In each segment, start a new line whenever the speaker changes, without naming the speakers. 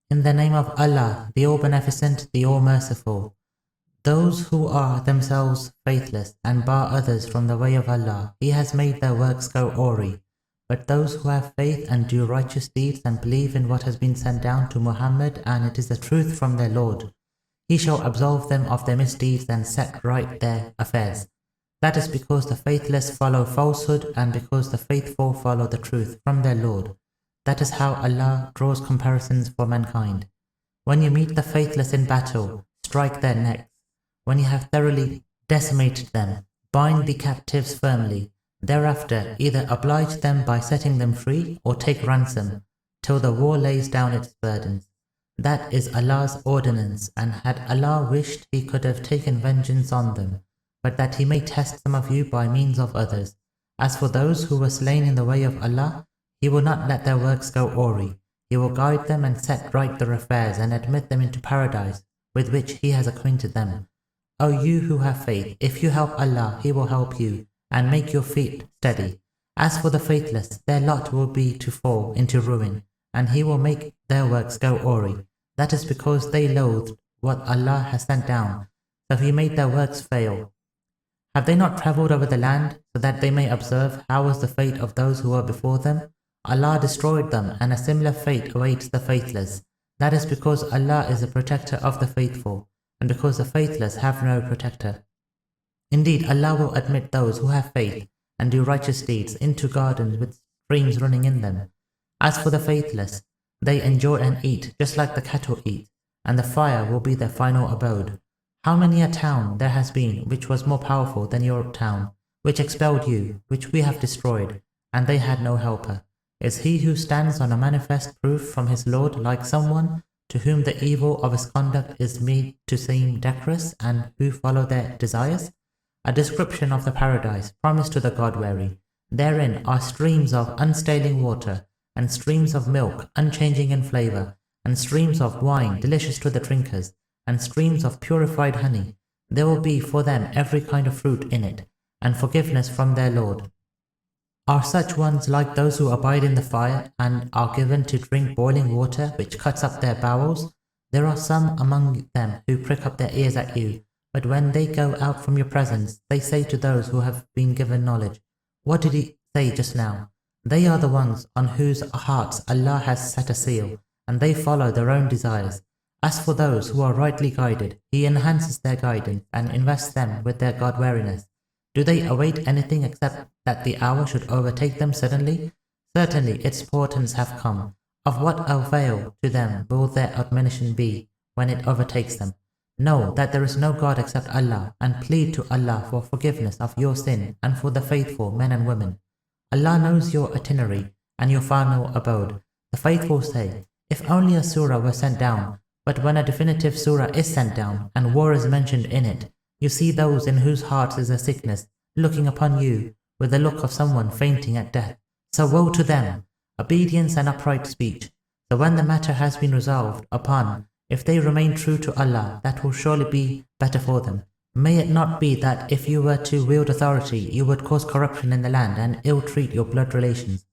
In the name of Allah, the All-Beneficent, the All-Merciful. Those who are themselves faithless and bar others from the way of Allah, He has made their works go awry. But those who have faith and do righteous deeds and believe in what has been sent down to Muhammad, and it is the truth from their Lord, He shall absolve them of their misdeeds and set right their affairs. That is because the faithless follow falsehood and because the faithful follow the truth from their Lord. That is how Allah draws comparisons for mankind. When you meet the faithless in battle, strike their necks. When you have thoroughly decimated them, bind the captives firmly. Thereafter, either oblige them by setting them free or take ransom, till the war lays down its burdens. That is Allah's ordinance, and had Allah wished, He could have taken vengeance on them, but that He may test some of you by means of others. As for those who were slain in the way of Allah, He will not let their works go awry. He will guide them and set right their affairs and admit them into paradise, with which He has acquainted them. O you who have faith, if you help Allah, He will help you, and make your feet steady. As for the faithless, their lot will be to fall into ruin, and He will make their works go awry. That is because they loathed what Allah has sent down, so He made their works fail. Have they not travelled over the land, so that they may observe how was the fate of those who were before them? Allah destroyed them, and a similar fate awaits the faithless. That is because Allah is the protector of the faithful, and because the faithless have no protector. Indeed, Allah will admit those who have faith and do righteous deeds into gardens with streams running in them. As for the faithless, they enjoy and eat just like the cattle eat, and the fire will be their final abode. How many a town there has been which was more powerful than your town, which expelled you, which we have destroyed, and they had no helper. Is he who stands on a manifest proof from his Lord like someone to whom the evil of his conduct is made to seem decorous and who follow their desires? A description of the paradise promised to the God-wary. Therein are streams of unstaling water, and streams of milk unchanging in flavour, and streams of wine delicious to the drinkers, and streams of purified honey. There will be for them every kind of fruit in it, and forgiveness from their Lord. Are such ones like those who abide in the fire, and are given to drink boiling water which cuts up their bowels? There are some among them who prick up their ears at you, but when they go out from your presence, they say to those who have been given knowledge, "What did he say just now?" They are the ones on whose hearts Allah has set a seal, and they follow their own desires. As for those who are rightly guided, He enhances their guidance and invests them with their God-wariness. Do they await anything except that the hour should overtake them suddenly? Certainly its portents have come. Of what avail to them will their admonition be when it overtakes them? Know that there is no God except Allah, and plead to Allah for forgiveness of your sin and for the faithful men and women. Allah knows your itinerary and your final abode. The faithful say, if only a surah were sent down, but when a definitive surah is sent down and war is mentioned in it, you see those in whose hearts is a sickness looking upon you with the look of someone fainting at death. So woe to them! Obedience and upright speech. So when the matter has been resolved upon, if they remain true to Allah, that will surely be better for them. May it not be that if you were to wield authority, you would cause corruption in the land and ill-treat your blood relations.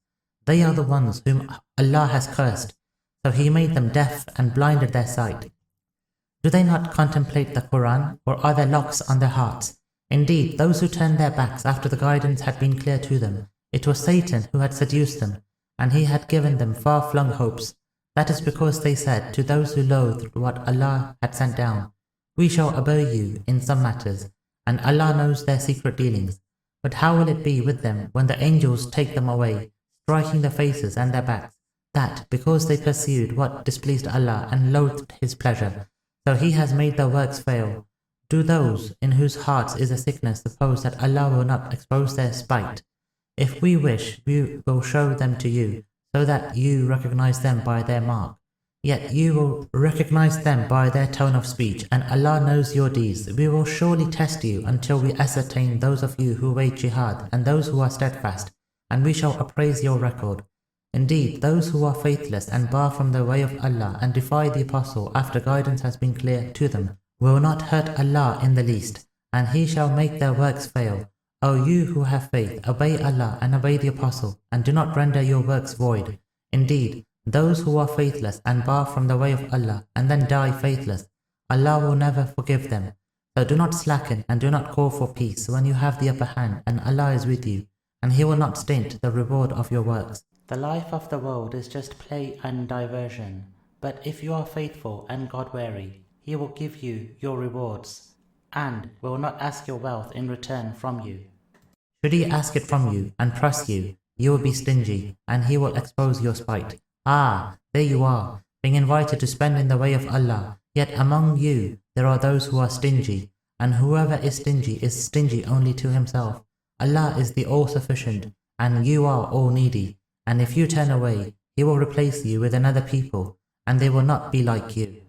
They are the ones whom Allah has cursed, so He made them deaf and blinded their sight. Do they not contemplate the Qur'an, or are there locks on their hearts? Indeed, those who turned their backs after the guidance had been clear to them, it was Satan who had seduced them, and he had given them far-flung hopes. That is because they said to those who loathed what Allah had sent down, "We shall obey you in some matters," and Allah knows their secret dealings. But how will it be with them when the angels take them away, striking their faces and their backs? That, because they pursued what displeased Allah and loathed His pleasure, so He has made their works fail. Do those in whose hearts is a sickness suppose that Allah will not expose their spite? If we wish, we will show them to you, so that you recognize them by their mark. Yet you will recognize them by their tone of speech, and Allah knows your deeds. We will surely test you until we ascertain those of you who wage jihad and those who are steadfast, and we shall appraise your record. Indeed, those who are faithless and bar from the way of Allah and defy the Apostle after guidance has been clear to them, will not hurt Allah in the least, and He shall make their works fail. O you who have faith, obey Allah and obey the Apostle, and do not render your works void. Indeed, Those who are faithless and bar from the way of Allah and then die faithless, Allah will never forgive them. So do not slacken and do not call for peace when you have the upper hand and Allah is with you, and He will not stint the reward of your works. The life of the world is just play and diversion, but if you are faithful and God-wary, He will give you your rewards, and will not ask your wealth in return from you. Should He ask it from you and trust you, you will be stingy, and He will expose your spite. Ah, there you are, being invited to spend in the way of Allah, yet among you there are those who are stingy, and whoever is stingy only to himself. Allah is the all-sufficient, and you are all needy, and if you turn away, He will replace you with another people, and they will not be like you.